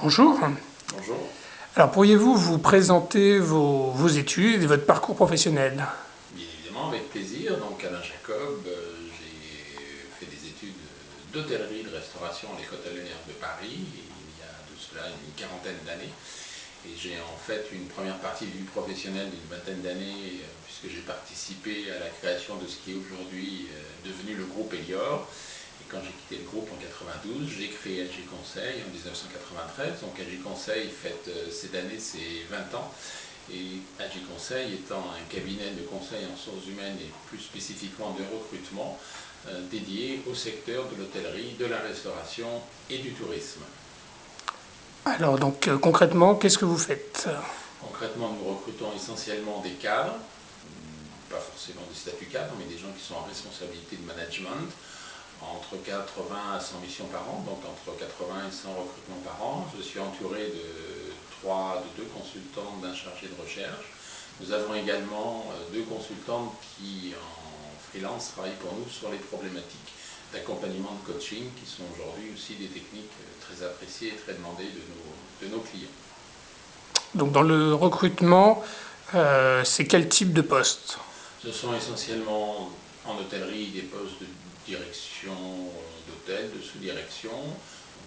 Bonjour. Bonjour. Alors pourriez-vous vous présenter vos études et votre parcours professionnel? Bien évidemment, avec plaisir. Donc Alain Jacob, j'ai fait des études d'hôtellerie, de restauration à l'École hôtelière de Paris, il y a de cela une quarantaine d'années. Et j'ai en fait une première partie de vie professionnelle d'une vingtaine d'années, puisque j'ai participé à la création de ce qui est aujourd'hui devenu le groupe Elior. Et quand j'ai quitté le groupe en 92, j'ai créé AG Conseil en 1993. Donc AG Conseil fête cette année ses 20 ans. Et AG Conseil étant un cabinet de conseil en ressources humaines et plus spécifiquement de recrutement dédié au secteur de l'hôtellerie, de la restauration et du tourisme. Alors donc concrètement, qu'est-ce que vous faites? Concrètement, nous recrutons essentiellement des cadres, pas forcément du statut cadre, mais des gens qui sont en responsabilité de management, entre 80 à 100 missions par an, donc entre 80 et 100 recrutements par an. Je suis entouré de deux consultants, d'un chargé de recherche. Nous avons également deux consultantes qui, en freelance, travaillent pour nous sur les problématiques d'accompagnement de coaching, qui sont aujourd'hui aussi des techniques très appréciées et très demandées de nos clients. Donc dans le recrutement, c'est quel type de poste? Ce sont essentiellement en hôtellerie des postes de direction d'hôtel, de sous-direction,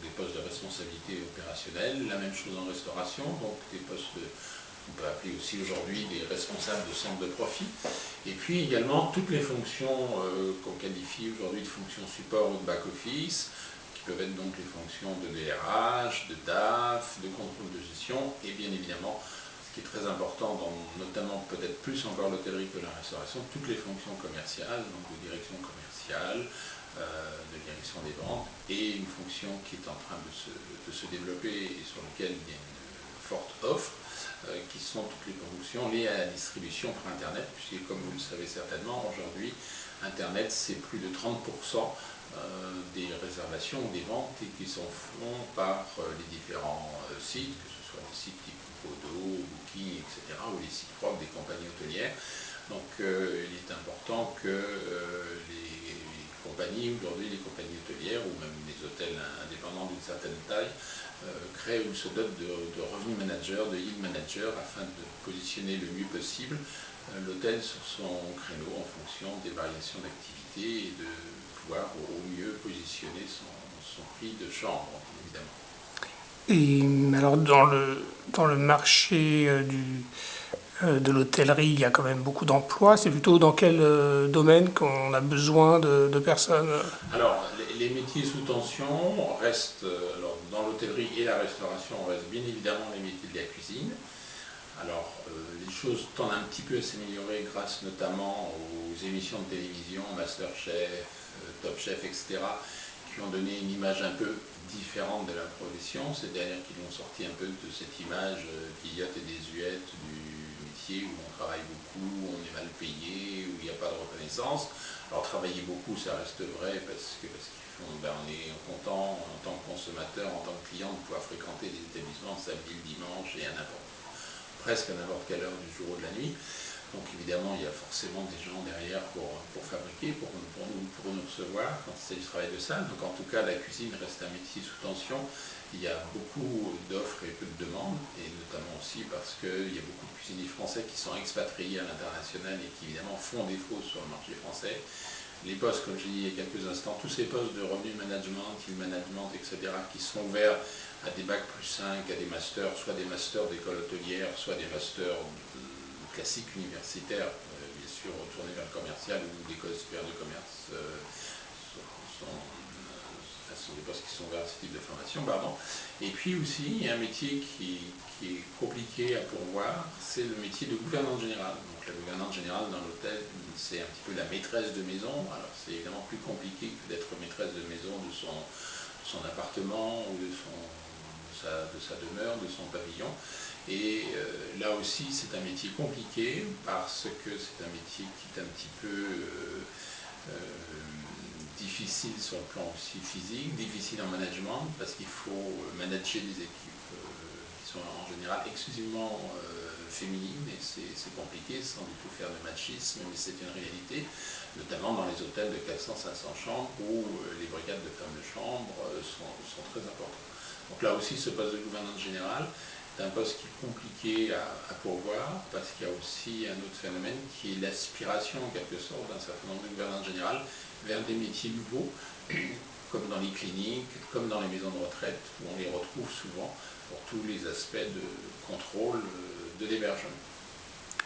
des postes de responsabilité opérationnelle, la même chose en restauration, donc des postes on peut appeler aussi aujourd'hui des responsables de centres de profit, et puis également toutes les fonctions qu'on qualifie aujourd'hui de fonctions support ou de back-office, qui peuvent être donc les fonctions de DRH, de DAF, de contrôle de gestion, et bien évidemment, ce qui est très important, notamment peut-être plus encore l'hôtellerie que la restauration, toutes les fonctions commerciales, donc de direction commerciale, de direction des ventes, et une fonction qui est en train de se développer et sur laquelle il y a une forte offre, qui sont toutes les fonctions liées à la distribution par Internet, puisque comme vous le savez certainement, aujourd'hui, Internet c'est plus de 30% des réservations ou des ventes et qui sont faites par les différents sites, que ce soit des sites type Podo, Booking, etc., ou les sites propres des compagnies hôtelières. Donc il est important que les compagnies, aujourd'hui les compagnies hôtelières ou même les hôtels indépendants d'une certaine taille, créent ou se dotent de revenu manager, de yield manager, afin de positionner le mieux possible l'hôtel sur son créneau en fonction des variations d'activité et de pouvoir au mieux positionner son prix de chambre, évidemment. Et alors dans le marché de l'hôtellerie, il y a quand même beaucoup d'emplois. C'est plutôt dans quel domaine qu'on a besoin de personnes? Alors, les métiers sous tension restent, alors, dans l'hôtellerie et la restauration, restent bien évidemment les métiers de la cuisine. Alors, les choses tendent un petit peu à s'améliorer grâce notamment aux émissions de télévision, Masterchef, Top Chef, etc., qui ont donné une image un peu différente de la profession, c'est-à-dire qu'ils ont sorti un peu de cette image vieillotte et désuète du métier où on travaille beaucoup, où on est mal payé, où il n'y a pas de reconnaissance. Alors travailler beaucoup, ça reste vrai parce qu'ils font, on est content en tant que consommateur, en tant que client, de pouvoir fréquenter des établissements de samedi, le dimanche et presque à n'importe quelle heure du jour ou de la nuit. Donc évidemment, il y a forcément des gens derrière pour fabriquer, pour nous recevoir quand il s'agit du travail de salle. Donc en tout cas, la cuisine reste un métier sous tension. Il y a beaucoup d'offres et peu de demandes, et notamment aussi parce qu'il y a beaucoup de cuisiniers français qui sont expatriés à l'international et qui évidemment font défaut sur le marché français. Les postes, comme j'ai dit il y a quelques instants, tous ces postes de revenu management, yield management, etc., qui sont ouverts à des bac plus 5, à des masters, soit des masters d'école hôtelière, soit des masters classiques universitaires, bien sûr tournés vers le commercial ou l'école supérieure de commerce, sont des postes qui sont ouverts à ce type de formation. Pardon. Et puis aussi, il y a un métier qui est compliqué à pourvoir, c'est le métier de gouvernante générale. Donc la gouvernante générale dans l'hôtel, c'est un petit peu la maîtresse de maison. Alors c'est évidemment plus compliqué que d'être maîtresse de maison de son appartement ou de sa demeure, de son pavillon. Et là aussi, c'est un métier compliqué parce que c'est un métier qui est un petit peu difficile sur le plan aussi physique, difficile en management parce qu'il faut manager des équipes qui sont en général exclusivement féminines, et c'est compliqué sans du tout faire de machisme, mais c'est une réalité, notamment dans les hôtels de 400-500 chambres où les brigades de femmes de chambre sont très importantes. Donc là aussi, ce poste de gouvernante générale est un poste qui est compliqué à pourvoir, parce qu'il y a aussi un autre phénomène qui est l'aspiration, en quelque sorte, d'un certain nombre de gouvernantes générales vers des métiers nouveaux, comme dans les cliniques, comme dans les maisons de retraite, où on les retrouve souvent pour tous les aspects de contrôle de l'hébergement.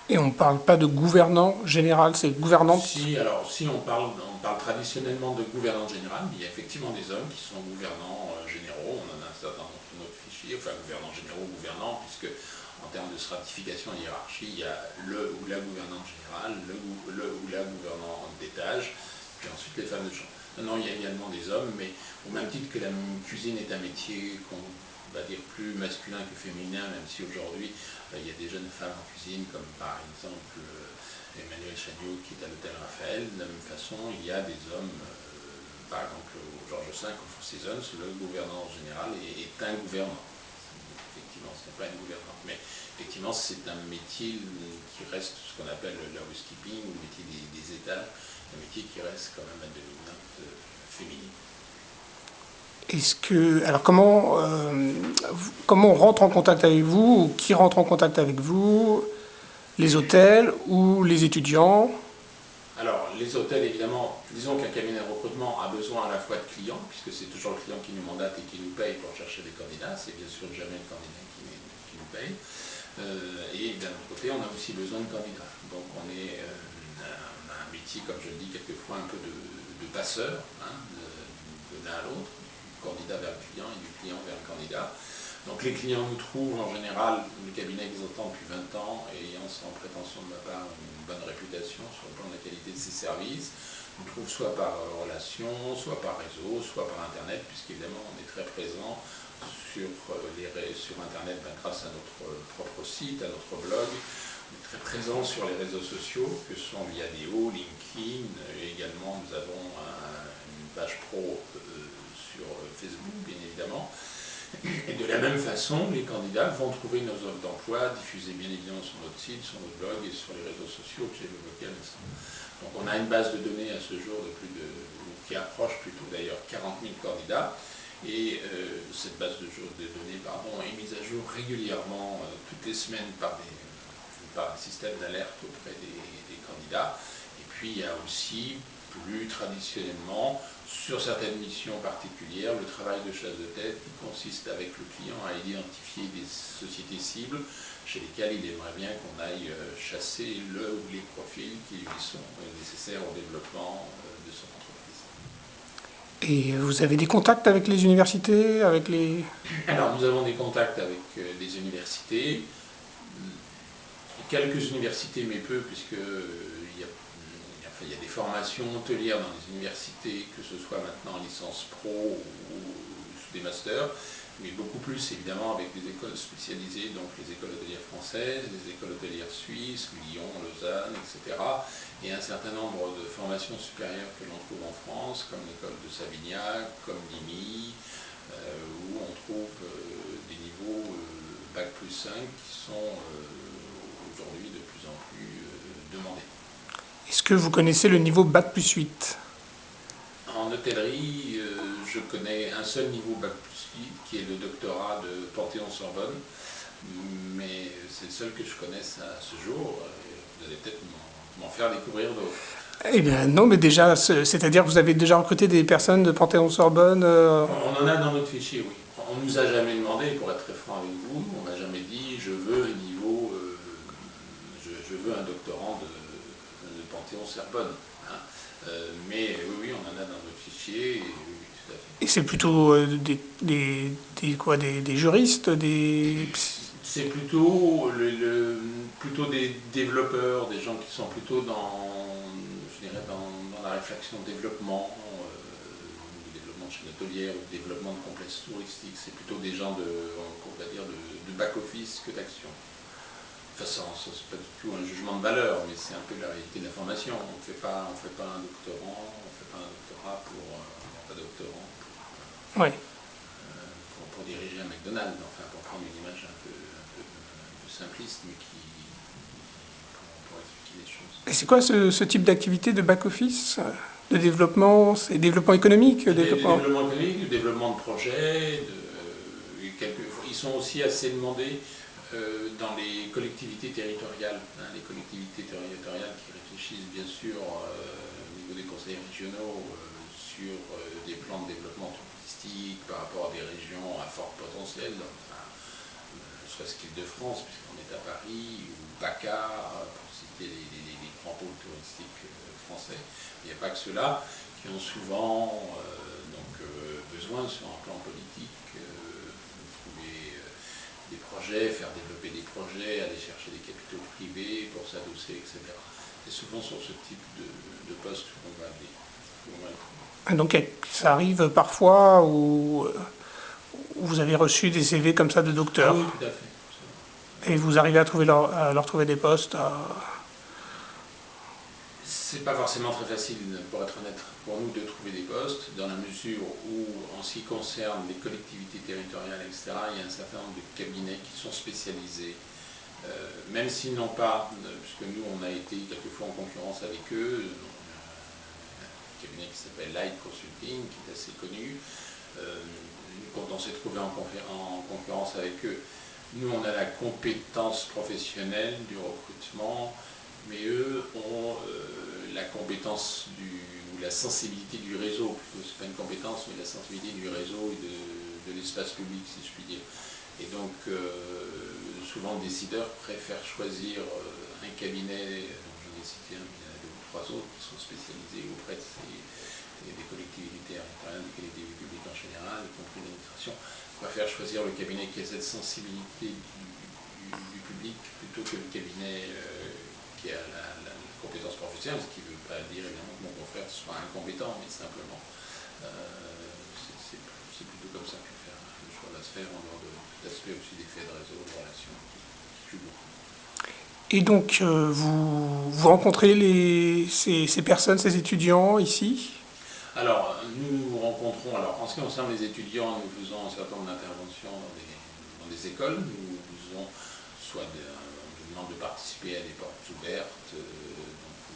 Et on ne parle pas de gouvernant général, c'est gouvernante. Si, alors, si on parle traditionnellement de gouvernante générale, mais il y a effectivement des hommes qui sont gouvernants généraux, on en a un certain nombre dans notre fichier, enfin gouvernants généraux, gouvernants, puisque en termes de stratification et hiérarchie, il y a le ou la gouvernante générale, le ou la gouvernante d'étage, puis ensuite les femmes de chambre. Non, il y a également des hommes, mais au même titre que la cuisine est un métier qu'on va dire plus masculin que féminin, même si aujourd'hui il y a des jeunes femmes en cuisine, comme par exemple Emmanuel Chagnot qui est à l'hôtel Raphaël. De la même façon, il y a des hommes, par exemple au Georges V, au Four Seasons, le gouvernant général est un gouvernant. Effectivement, ce n'est pas une gouvernante, mais effectivement, c'est un métier qui reste ce qu'on appelle le housekeeping, ou le métier des étages, un métier qui reste quand même à dominante féminine. Alors comment on rentre en contact avec vous, ou qui rentre en contact avec vous? Les hôtels ou les étudiants? Alors, les hôtels, évidemment, disons qu'un cabinet de recrutement a besoin à la fois de clients, puisque c'est toujours le client qui nous mandate et qui nous paye pour chercher des candidats, c'est bien sûr jamais le candidat qui nous paye. Et d'un autre côté, on a aussi besoin de candidats. Donc on a un métier, comme je le dis quelquefois, un peu de passeur, hein, de l'un à l'autre, du candidat vers le client et du client vers le candidat. Donc les clients nous trouvent en général, le cabinet existant depuis 20 ans et ayant sans prétention de ma part une bonne réputation sur le plan de la qualité de ses services, nous trouvent soit par relation, soit par réseau, soit par internet, puisqu'évidemment on est très présent sur internet grâce à notre propre site, à notre blog. On est très présent sur les réseaux sociaux, que sont Viadeo, LinkedIn, et également nous avons une page pro sur Facebook, bien évidemment. Et de la même façon, les candidats vont trouver nos offres d'emploi diffusées bien évidemment sur notre site, sur notre blog et sur les réseaux sociaux que j'ai évoqués à l'instant. Donc on a une base de données à ce jour qui approche plutôt d'ailleurs 40 000 candidats. Et cette base de données est mise à jour régulièrement toutes les semaines par un système d'alerte auprès des candidats. Et puis il y a aussi, plus traditionnellement, sur certaines missions particulières, le travail de chasse de tête qui consiste avec le client à identifier des sociétés cibles chez lesquelles il aimerait bien qu'on aille chasser le ou les profils qui lui sont nécessaires au développement de son entreprise. Et vous avez des contacts avec les universités, Alors nous avons des contacts avec des universités, quelques universités mais peu, puisqu'il y a des formations hôtelières dans les universités, que ce soit maintenant en licence pro ou sous des masters, mais beaucoup plus évidemment avec des écoles spécialisées, donc les écoles hôtelières françaises, les écoles hôtelières suisses, Lyon, Lausanne, etc. Et un certain nombre de formations supérieures que l'on trouve en France, comme l'école de Savignac, comme l'IMI, où on trouve des niveaux Bac plus 5 qui sont aujourd'hui de plus en plus demandés. Est-ce que vous connaissez le niveau Bac plus 8? En hôtellerie, je connais un seul niveau Bac plus 8 qui est le doctorat de Panthéon-Sorbonne, mais c'est le seul que je connaisse à ce jour. Vous allez peut-être m'en faire découvrir d'autres. Eh bien non, mais déjà, c'est-à-dire que vous avez déjà recruté des personnes de Panthéon-Sorbonne On en a dans notre fichier, oui. On ne nous a jamais demandé, pour être très franc avec vous, on m'a jamais dit je veux un niveau, je veux un doctorant de Panthéon-Sorbonne. Hein. Mais oui, on en a dans notre fichier, et oui, tout à fait. Et c'est plutôt des juristes, C'est plutôt des développeurs, des gens qui sont plutôt je dirais dans la réflexion de développement, développement de chaîne hôtelière ou développement de complexes touristiques. C'est plutôt des gens de back-office que d'action. Enfin, c'est pas du tout un jugement de valeur, mais c'est un peu la réalité de la formation. On ne fait pas un doctorant, on ne fait pas un doctorat Oui. Pour diriger un McDonald's, enfin pour prendre une image un peu simpliste, mais pour expliquer les choses. Et c'est quoi ce type d'activité de back-office, de développement? C'est développement économique, Développement économique, développement de projets, ils sont aussi assez demandés dans les collectivités territoriales, hein, les collectivités territoriales qui réfléchissent bien sûr au niveau des conseils régionaux sur des plans de développement touristique par rapport à des régions à fort potentiel, enfin, ne serait-ce qu'Île-de-France, puisqu'on est à Paris, ou PACA, pour citer les grands pôles touristiques français. Il n'y a pas que ceux-là qui ont souvent besoin sur un plan politique de trouver des projets, faire développer des projets, aller chercher des capitaux privés pour s'adosser, etc. C'est souvent sur ce type de poste qu'on va les trouver. Donc ça arrive parfois où vous avez reçu des CV comme ça de docteurs. Ah oui, tout à fait. Et vous arrivez à leur trouver des postes C'est pas forcément très facile, pour être honnête, pour nous de trouver des postes, dans la mesure où, en ce qui concerne les collectivités territoriales, etc., il y a un certain nombre de cabinets qui sont spécialisés, même s'ils n'ont pas, puisque nous on a été quelquefois en concurrence avec eux, un cabinet qui s'appelle Light Consulting, qui est assez connu. Quand on s'est trouvé en concurrence avec eux, nous on a la compétence professionnelle du recrutement, mais eux ont la compétence ou la sensibilité du réseau, plutôt c'est pas une compétence, mais la sensibilité du réseau et de l'espace public, si je puis dire. Et donc souvent le décideur préfère choisir un cabinet, j'en ai cité un, il y en a deux ou trois autres qui sont spécialisés auprès des collectivités territoriales, des collectivités publiques en général, y compris l'administration, préfère choisir le cabinet qui a cette sensibilité du public plutôt que le cabinet qui a la compétence professionnelle, ce qui ne veut pas dire évidemment que mon confrère soit incompétent, mais simplement c'est plutôt comme ça que le choix va se faire, en dehors de l'aspect aussi d'effet de réseau, de relations qui joue beaucoup. Et donc vous rencontrez ces personnes, ces étudiants ici? Alors nous rencontrons, en ce qui concerne les étudiants, nous faisons un certain nombre d'interventions dans des écoles, nous faisons soit on nous demande de participer à des portes ouvertes, donc on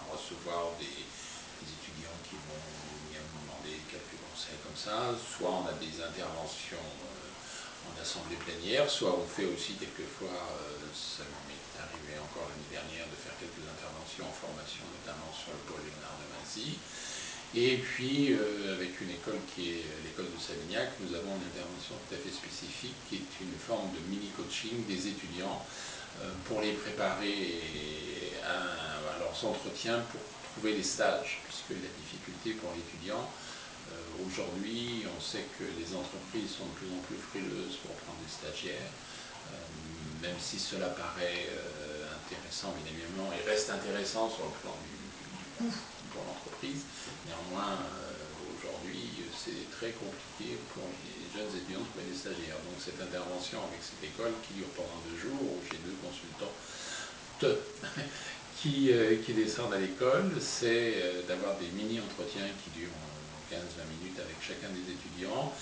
va recevoir des étudiants qui vont venir nous demander quelques conseils comme ça, soit on a des interventions en assemblée plénière, soit on fait aussi quelquefois, ça m'est arrivé encore l'année dernière, de faire quelques interventions en formation, notamment sur le pôle Léonard de Vinci. Et puis, avec une école qui est l'école de Savignac, nous avons une intervention tout à fait spécifique qui est une forme de mini-coaching des étudiants pour les préparer à leurs entretiens pour trouver des stages, puisque la difficulté pour l'étudiant, aujourd'hui, on sait que les entreprises sont de plus en plus frileuses pour prendre des stagiaires, même si cela paraît intéressant, évidemment, et reste intéressant sur le plan du coût pour l'entreprise. Néanmoins, aujourd'hui, c'est très compliqué pour les jeunes étudiants de trouver des stagiaires. Donc cette intervention avec cette école qui dure pendant 2 jours, où j'ai 2 consultants qui descendent à l'école, c'est d'avoir des mini-entretiens qui durent 15-20 minutes avec chacun des étudiants,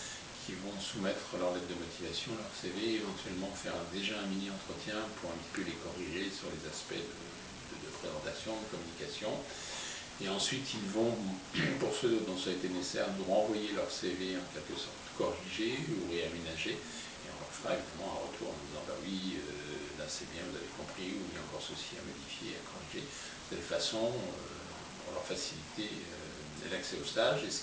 qui vont soumettre leur lettre de motivation, leur CV, éventuellement faire déjà un mini-entretien pour un petit peu les corriger sur les aspects de présentation, de communication. Et ensuite, ils vont, pour ceux dont ça a été nécessaire, nous renvoyer leur CV en quelque sorte corrigé ou réaménagé. Et on leur fera évidemment un retour en disant, bah oui, là c'est bien, vous avez compris, ou il y a encore ceci à modifier, à corriger. De cette façon, pour leur faciliter l'accès au stage. Et ce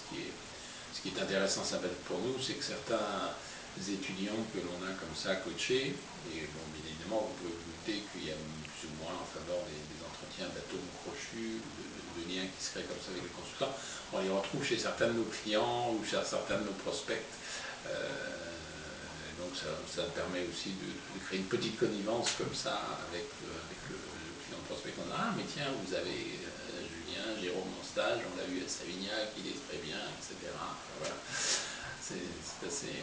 qui est intéressant, sympathique pour nous, c'est que certains étudiants que l'on a comme ça coachés, et bon, bien évidemment, vous pouvez vous douter qu'il y a plus ou moins en faveur des entretiens d'atomes crochus, de liens qui se créent comme ça avec les consultants, on les retrouve chez certains de nos clients ou chez certains de nos prospects. Donc ça permet aussi de créer une petite connivence comme ça avec le client de prospect. On dit, ah mais tiens, vous avez Julien, Jérôme en stage, on l'a vu à Savignac, il est très bien, etc. Voilà. C'est assez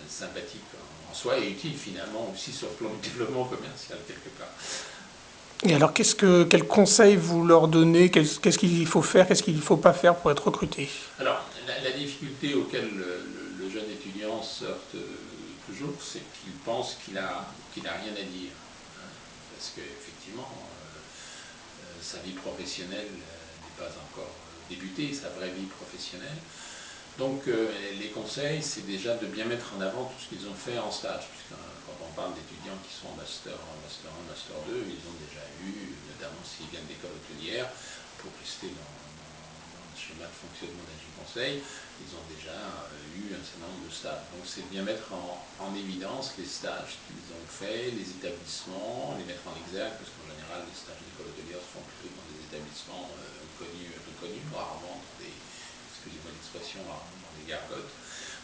sympathique en soi et utile finalement aussi sur le plan du développement commercial quelque part. Et alors quels conseils vous leur donnez? Qu'est-ce qu'il faut faire, qu'est-ce qu'il ne faut pas faire pour être recruté? Alors la difficulté auquel le jeune étudiant se heurte toujours, c'est qu'il pense qu'il a rien à dire. Hein, parce qu'effectivement, sa vie professionnelle n'est pas encore débutée, sa vraie vie professionnelle. Donc les conseils, c'est déjà de bien mettre en avant tout ce qu'ils ont fait en stage, puisque quand on parle d'étudiants qui sont en master 1, master 2, ils ont déjà eu, notamment s'ils viennent d'école hôtelière, pour rester dans le schéma de fonctionnement d'Agile Conseil, ils ont déjà eu un certain nombre de stages. Donc c'est de bien mettre en évidence les stages qu'ils ont faits, les établissements, les mettre en exergue, parce qu'en général les stages d'école hôtelière se font plutôt dans des établissements reconnus, rarement dans des, excusez-moi l'expression, rarement dans des gargotes.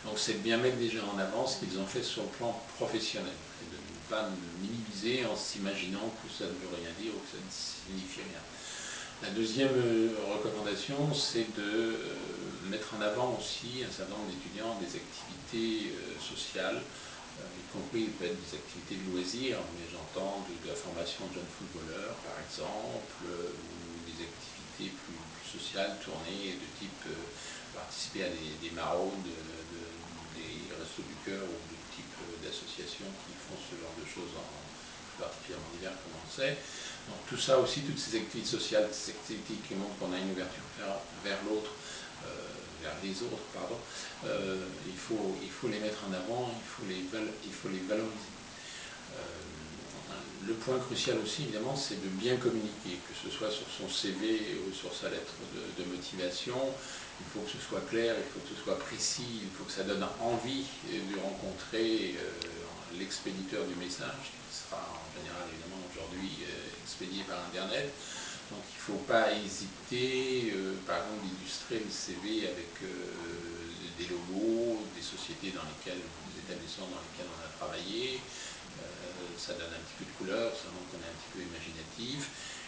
Donc c'est de bien mettre déjà en avant ce qu'ils ont fait sur le plan professionnel, et de ne pas minimiser en s'imaginant que ça ne veut rien dire ou que ça ne signifie rien. La deuxième recommandation, c'est de mettre en avant aussi un certain nombre d'étudiants des activités sociales, y compris peut-être des activités de loisirs, mais j'entends de la formation de jeunes footballeurs par exemple, ou des activités plus sociales tournées de type participer à des maraudes, des restos du cœur ou de type d'associations qui font ce genre de choses particulièrement divers comme on le sait. Donc tout ça aussi, toutes ces activités sociales, ces activités qui montrent qu'on a une ouverture vers l'autre, vers les autres, pardon, il faut les mettre en avant, il faut les valoriser. Le point crucial aussi, évidemment, c'est de bien communiquer, que ce soit sur son CV ou sur sa lettre de motivation. Il faut que ce soit clair, il faut que ce soit précis, il faut que ça donne envie de rencontrer l'expéditeur du message, qui sera en général, évidemment, aujourd'hui expédié par Internet. Donc il ne faut pas hésiter, par exemple, d'illustrer le CV avec des logos, des sociétés dans lesquelles, des établissements dans lesquels on a travaillé. Ça donne un petit peu de couleur, ça montre qu'on est un petit peu imaginatif.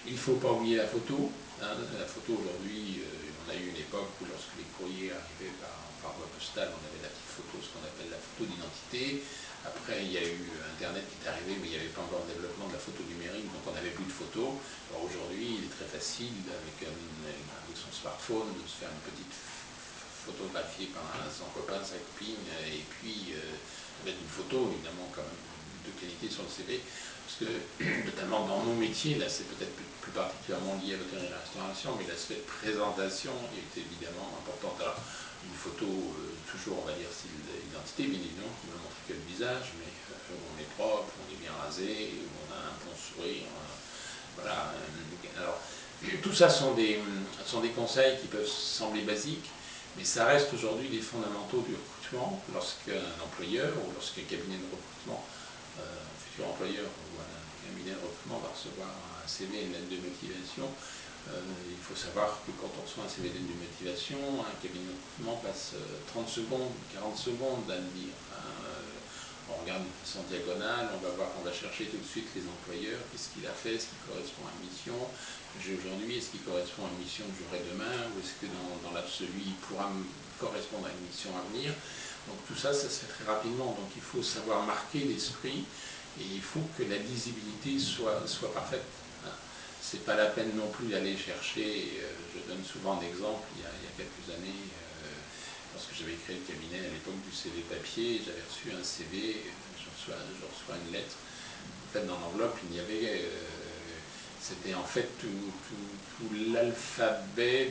Il ne faut pas oublier la photo. Hein. La photo aujourd'hui, on a eu une époque où lorsque les courriers arrivaient par voie postale, on avait la petite photo, ce qu'on appelle la photo d'identité. Après, il y a eu Internet qui est arrivé, mais il n'y avait pas encore le développement de la photo numérique, donc on n'avait plus de photos. Alors aujourd'hui, il est très facile, avec son smartphone, de se faire une petite photographier par son copain, sa copine, et puis mettre une photo, évidemment, quand même, de qualité sur le CV, parce que notamment dans nos métiers, là c'est peut-être plus particulièrement lié à l'hôtellerie et la restauration, mais l'aspect de présentation est évidemment important. Alors une photo, toujours on va dire c'est l'identité, bien évidemment, qui ne va montrer que le visage, mais on est propre, on est bien rasé, on a un bon sourire, voilà. Alors tout ça sont des conseils qui peuvent sembler basiques, mais ça reste aujourd'hui des fondamentaux du recrutement lorsqu'un employeur ou lorsqu'un cabinet de recrutement, un futur employeur ou un cabinet de recrutement va recevoir un CV et une lettre de motivation. Il faut savoir que quand on reçoit un CV et une lettre de motivation, un cabinet de recrutement passe 30 secondes, 40 secondes à le lire. On regarde de façon diagonale, on va chercher tout de suite les employeurs, qu'est-ce qu'il a fait, est-ce qu'il correspond à une mission que j'ai aujourd'hui, est-ce qu'il correspond à une mission que j'aurai demain, ou est-ce que dans l'absolu il pourra me correspondre à une mission à venir. Donc tout ça, ça se fait très rapidement, donc il faut savoir marquer l'esprit et il faut que la lisibilité soit parfaite. C'est pas la peine non plus d'aller chercher, je donne souvent d'exemples, il y a quelques années, lorsque j'avais créé le cabinet à l'époque du CV papier, j'avais reçu un CV, je reçois une lettre. En fait, dans l'enveloppe, il y avait, c'était en fait tout l'alphabet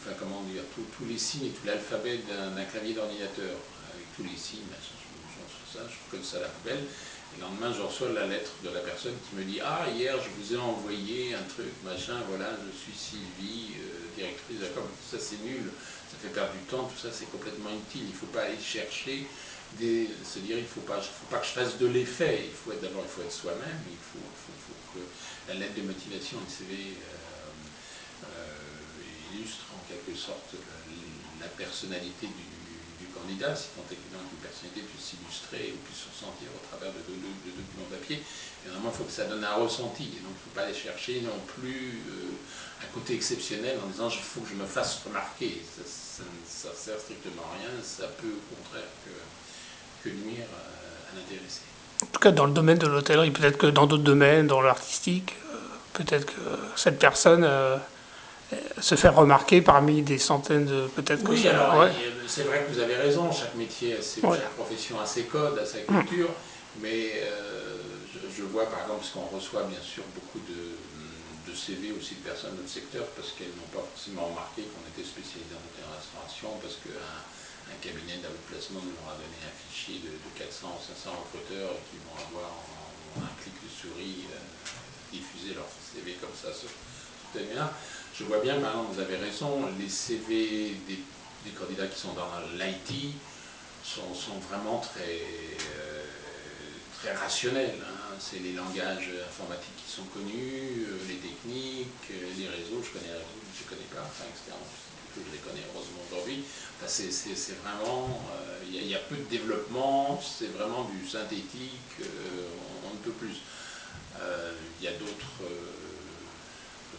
enfin comment dire, tous les signes et tout l'alphabet d'un clavier d'ordinateur, avec tous les signes, je reçois ça, je colle ça à la poubelle. Et le lendemain, je reçois la lettre de la personne qui me dit « Ah, hier, je vous ai envoyé un truc, machin, voilà, je suis Sylvie, directrice de la com. » Ça, c'est nul, ça fait perdre du temps, tout ça, c'est complètement inutile. Il ne faut pas aller chercher, se dire, il ne faut pas que je fasse de l'effet. D'abord, il faut être soi-même, il faut que la lettre de motivation, le CV, illustre en quelque sorte la personnalité du candidat, si tant est que une personnalité puisse s'illustrer ou puisse se ressentir au travers de documents papier. Et normalement, il faut que ça donne un ressenti. Et donc, il ne faut pas aller chercher non plus un côté exceptionnel en disant il faut que je me fasse remarquer. Ça ne sert strictement à rien, ça peut au contraire que nuire à l'intéressé. En tout cas, dans le domaine de l'hôtellerie, peut-être que dans d'autres domaines, dans l'artistique, peut-être que cette personne se fait remarquer parmi des centaines de... Peut-être que oui, ça... alors Ouais. c'est vrai que vous avez raison, chaque métier, Ouais. chaque profession a ses codes, a sa culture, mais je vois par exemple, parce qu'on reçoit bien sûr beaucoup de CV aussi de personnes de notre secteur, parce qu'elles n'ont pas forcément remarqué qu'on était spécialisé en hôtellerie-restauration, parce qu'un un cabinet d'aveu de placement nous aura donné un fichier de 400 ou 500 recruteurs qui vont avoir en un clic de souris diffusé leur CV comme ça sur TMA. Je vois bien, maintenant vous avez raison, les CV des candidats qui sont dans l'IT sont vraiment très rationnels. Hein. C'est les langages informatiques qui sont connus, les techniques, les réseaux, je connais les réseaux, je ne connais pas, enfin externe, je les connais heureusement aujourd'hui. Enfin, c'est vraiment, il y a peu de développement, c'est vraiment du synthétique, on ne peut plus. Il y a d'autres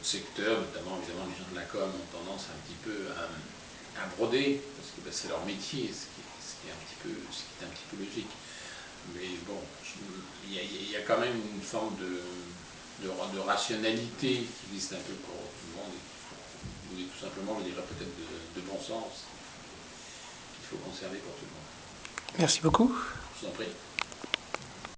secteurs, notamment évidemment les gens de la com ont tendance un petit peu à broder, parce que c'est leur métier, ce qui est un petit peu logique. Mais bon, il y a quand même une forme de rationalité qui existe un peu pour tout le monde, et tout simplement, je dirais peut-être de bon sens, qu'il faut conserver pour tout le monde. Merci beaucoup. Je vous en prie.